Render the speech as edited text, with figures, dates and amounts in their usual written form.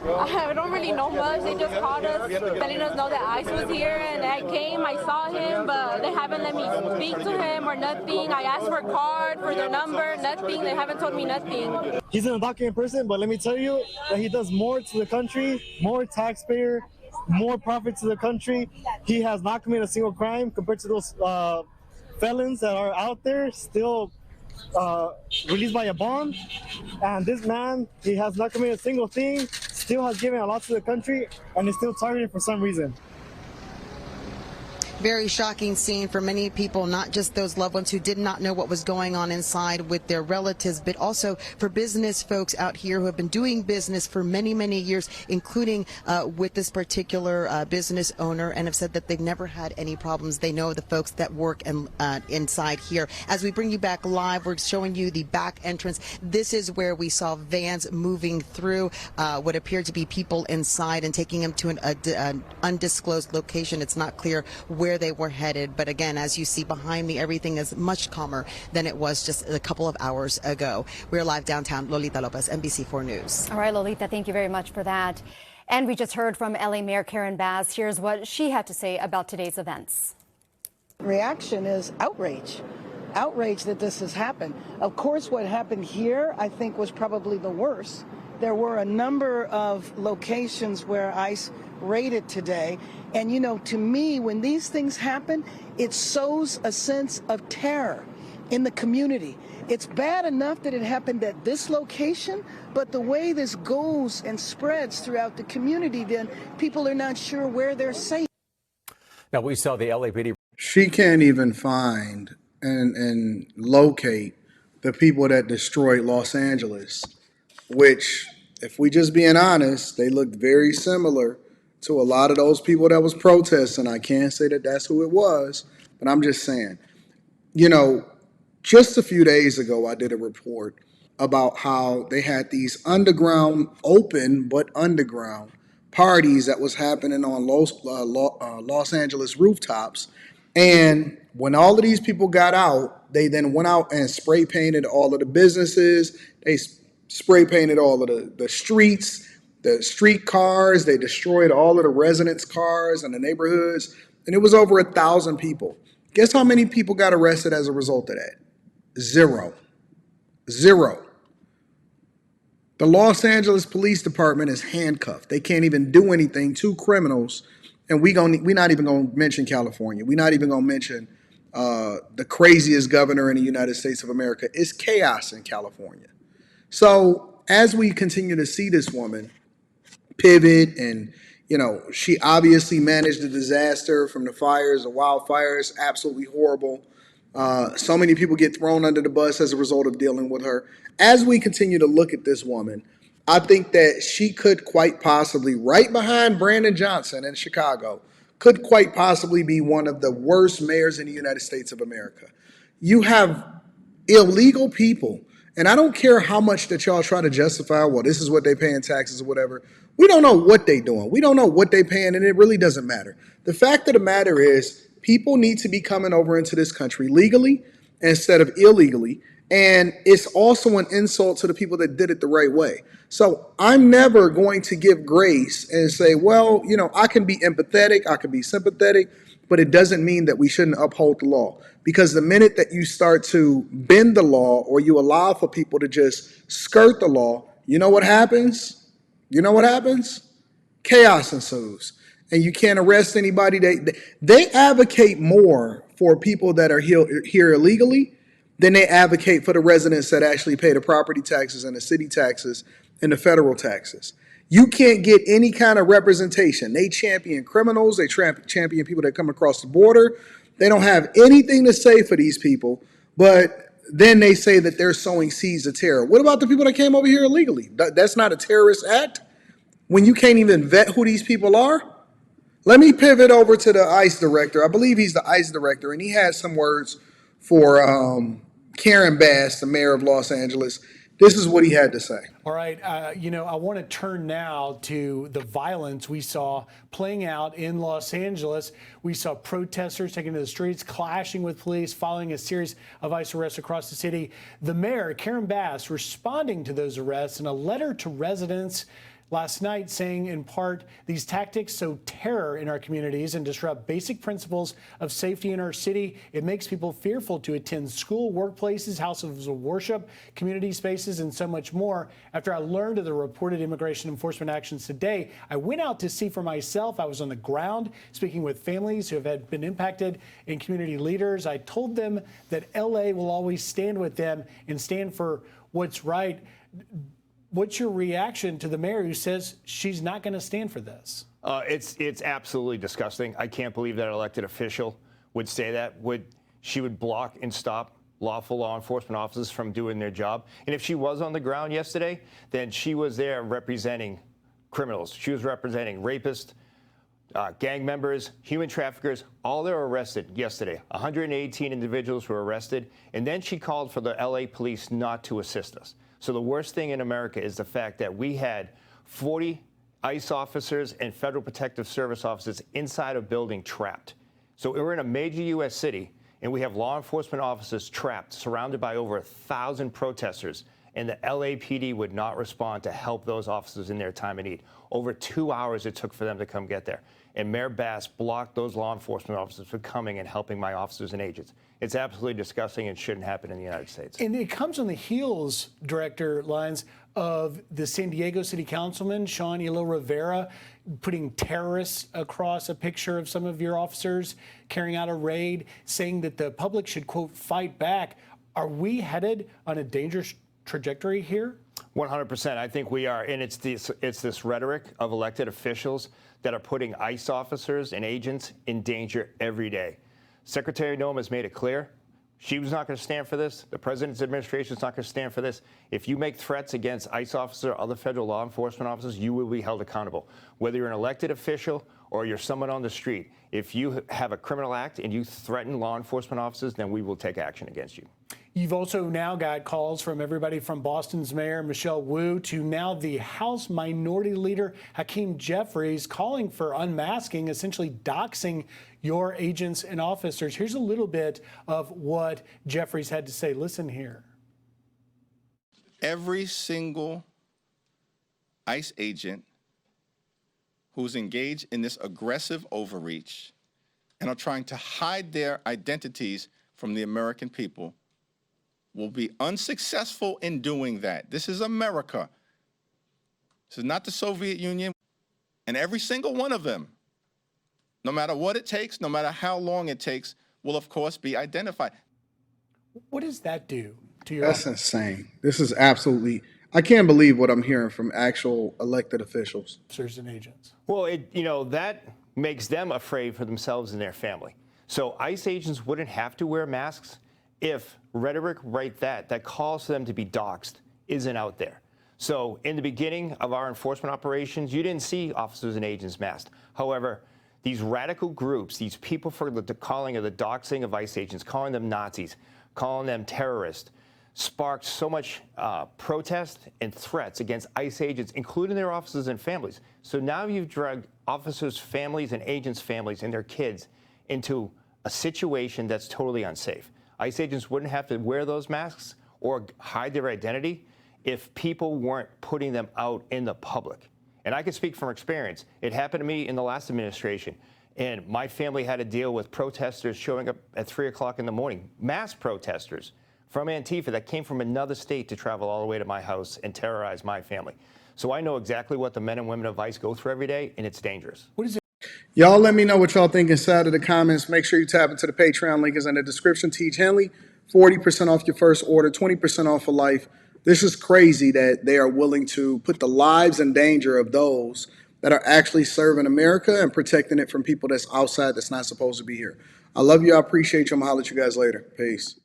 I don't really know much. They just called us, telling us know that ICE was here, and I came. I saw him, but they haven't let me speak to him or nothing. I asked for a card, for their number, nothing. They haven't told me nothing. He's an undocumented person, but let me tell you that he does more to the country, more taxpayer, more profit to the country. He has not committed a single crime compared to those felons that are out there still released by a bond. And this man, he has not committed a single thing, still has given a lot to the country, and is still targeted for some reason. Very shocking scene for many people, not just those loved ones who did not know what was going on inside with their relatives, but also for business folks out here who have been doing business for many, many years, including with this particular business owner, and have said that they've never had any problems. They know the folks that work inside here. As we bring you back live, we're showing you the back entrance. This is where we saw vans moving through what appeared to be people inside and taking them to an undisclosed location. It's not clear where they were headed, but again, as you see behind me, everything is much calmer than it was just a couple of hours ago. We're live downtown. Lolita Lopez, NBC4 News. All right, Lolita, thank you very much for that. And we just heard from LA Mayor Karen Bass. Here's what she had to say about today's events. Reaction is outrage. Outrage that this has happened. Of course, what happened here, I think, was probably the worst. There were a number of locations where ICE raided today. And, you know, to me, when these things happen, it sows a sense of terror in the community. It's bad enough that it happened at this location, but the way this goes and spreads throughout the community, then people are not sure where they're safe. Now, we saw the LAPD. She can't even find and locate the people that destroyed Los Angeles, which, if we just being honest, they looked very similar to a lot of those people that was protesting. I can't say that that's who it was, but I'm just saying, you know, just a few days ago, I did a report about how they had these underground, open but underground parties that was happening on Los Angeles rooftops. And when all of these people got out, they then went out and spray painted all of the businesses. They spray painted all of the streets, the street cars. They destroyed all of the residents' cars in the neighborhoods. And it was over 1,000 people. Guess how many people got arrested as a result of that? Zero. Zero. The Los Angeles Police Department is handcuffed. They can't even do anything to criminals. And we're not even going to mention California. We're not even going to mention the craziest governor in the United States of America. It's chaos in California. So as we continue to see this woman pivot, and, you know, she obviously managed the disaster from the fires, the wildfires, absolutely horrible. So many people get thrown under the bus as a result of dealing with her. As we continue to look at this woman, I think that she could quite possibly, right behind Brandon Johnson in Chicago, could quite possibly be one of the worst mayors in the United States of America. You have illegal people, and I don't care how much that y'all try to justify, well, this is what they pay in taxes or whatever. We don't know what they doing. We don't know what they paying, and it really doesn't matter. The fact of the matter is, people need to be coming over into this country legally instead of illegally. And it's also an insult to the people that did it the right way. So I'm never going to give grace and say, well, you know, I can be empathetic, I can be sympathetic, but it doesn't mean that we shouldn't uphold the law. Because the minute that you start to bend the law, or you allow for people to just skirt the law, you know what happens? You know what happens? Chaos ensues. And you can't arrest anybody. They advocate more for people that are here illegally than they advocate for the residents that actually pay the property taxes and the city taxes and the federal taxes. You can't get any kind of representation. They champion criminals. They champion people that come across the border. They don't have anything to say for these people, but then they say that they're sowing seeds of terror. What about the people that came over here illegally? That's not a terrorist act when you can't even vet who these people are? Let me pivot over to the ICE director. I believe he's the ICE director, and he had some words for Karen Bass, the mayor of Los Angeles. This is what he had to say. All right. You know, I want to turn now to the violence we saw playing out in Los Angeles. We saw protesters taking to the streets, clashing with police, following a series of ICE arrests across the city. The mayor, Karen Bass, responding to those arrests in a letter to residents. last night, saying in part, these tactics sow terror in our communities and disrupt basic principles of safety in our city. It makes people fearful to attend school, workplaces, houses of worship, community spaces, and so much more. After I learned of the reported immigration enforcement actions today, I went out to see for myself. I was on the ground speaking with families who have been impacted and community leaders. I told them that LA will always stand with them and stand for what's right. What's your reaction to the mayor who says she's not going to stand for this? It's absolutely disgusting. I can't believe that an elected official would say that. She would block and stop lawful law enforcement officers from doing their job. And if she was on the ground yesterday, then she was there representing criminals. She was representing rapists, gang members, human traffickers. All they were arrested yesterday. 118 individuals were arrested. And then she called for the LA police not to assist us. So the worst thing in America is the fact that we had 40 ICE officers and Federal Protective Service officers inside a building trapped. So we're in a major U.S. city, and we have law enforcement officers trapped, surrounded by over 1,000 protesters, and the LAPD would not respond to help those officers in their time of need. Over 2 hours it took for them to come get there. And Mayor Bass blocked those law enforcement officers from coming and helping my officers and agents. It's absolutely disgusting and shouldn't happen in the United States. And it comes on the heels, Director Lyons, of the San Diego City Councilman, Sean Elo Rivera, putting terrorists across a picture of some of your officers carrying out a raid, saying that the public should, quote, fight back. Are we headed on a dangerous trajectory here? 100%. I think we are. And it's this rhetoric of elected officials that are putting ICE officers and agents in danger every day. Secretary Noem has made it clear she was not going to stand for this. The president's administration is not going to stand for this. If you make threats against ICE officers or other federal law enforcement officers, you will be held accountable. Whether you're an elected official or you're someone on the street, if you have a criminal act and you threaten law enforcement officers, then we will take action against you. You've also now got calls from everybody from Boston's Mayor Michelle Wu to now the House Minority Leader Hakeem Jeffries calling for unmasking, essentially doxing your agents and officers. Here's a little bit of what Jeffries had to say. Listen here. Every single ICE agent who's engaged in this aggressive overreach and are trying to hide their identities from the American people will be unsuccessful in doing that. This is America. This is not the Soviet Union. And every single one of them, no matter what it takes, no matter how long it takes, will of course be identified. What does that do to your That's insane. This is absolutely, I can't believe what I'm hearing from actual elected officials. officers and agents? Well, that makes them afraid for themselves and their family. So ICE agents wouldn't have to wear masks if rhetoric that calls for them to be doxxed isn't out there. So in the beginning of our enforcement operations, you didn't see officers and agents masked. However, these radical groups, these people for the calling of the doxing of ICE agents, calling them Nazis, calling them terrorists, sparked so much protest and threats against ICE agents, including their officers and families. So now you've dragged officers' families and agents' families and their kids into a situation that's totally unsafe. ICE agents wouldn't have to wear those masks or hide their identity if people weren't putting them out in the public. And I can speak from experience. It happened to me in the last administration, and my family had to deal with protesters showing up at 3 o'clock in the morning, mass protesters from Antifa that came from another state to travel all the way to my house and terrorize my family. So I know exactly what the men and women of ICE go through every day, and it's dangerous. What is it? Y'all let me know what y'all think inside of the comments. Make sure you tap into the Patreon link is in the description. Teach Henley, 40% off your first order, 20% off for life. This is crazy that they are willing to put the lives in danger of those that are actually serving America and protecting it from people that's outside that's not supposed to be here. I love you. I appreciate you. I'm going to holler at you guys later. Peace.